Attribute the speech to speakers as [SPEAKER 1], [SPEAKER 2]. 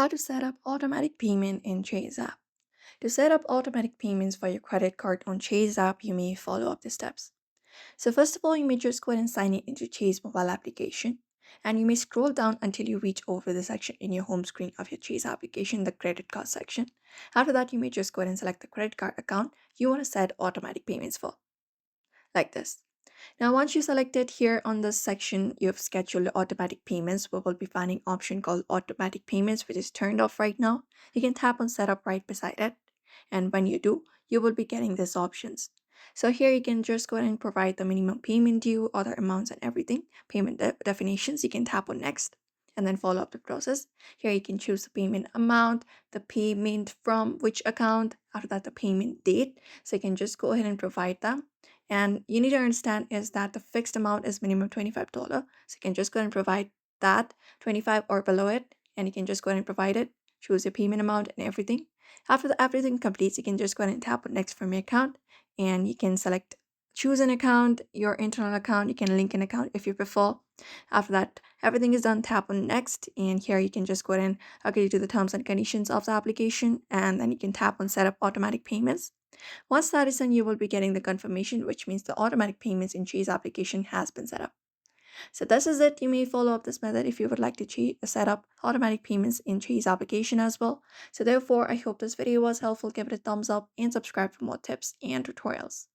[SPEAKER 1] How to set up automatic payment in Chase app. To set up automatic payments for your credit card on Chase app, you may follow up the steps. So first of all, you may just go ahead and sign in into Chase mobile application. And you may scroll down until you reach over the section in your home screen of your Chase application, the credit card section. After that, you may just go ahead and select the credit card account you want to set automatic payments for, like this. Now, once you select it here on this section, you have scheduled automatic payments. We will be finding an option called automatic payments, which is turned off right now. You can tap on setup right beside it. And when you do, you will be getting these options. So here you can just go ahead and provide the minimum payment due, other amounts and everything. Payment definitions, you can tap on next and then follow up the process. Here you can choose the payment amount, the payment from which account, after that the payment date. So you can just go ahead and provide them. And you need to understand is that the fixed amount is minimum $25. So you can just go ahead and provide that 25 or below it, and you can just go ahead and provide it, choose your payment amount and everything. After everything completes, you can just go ahead and tap on next from your account, and you can select choose an account, your internal account. You can link an account if you prefer. After that, everything is done, tap on next, and here you can just go ahead and agree to the terms and conditions of the application, and then you can tap on set up automatic payments. Once that is done, you will be getting the confirmation, which means the automatic payments in Chase application has been set up. So this is it. You may follow up this method if you would like to set up automatic payments in Chase application as well. So therefore, I hope this video was helpful. Give it a thumbs up and subscribe for more tips and tutorials.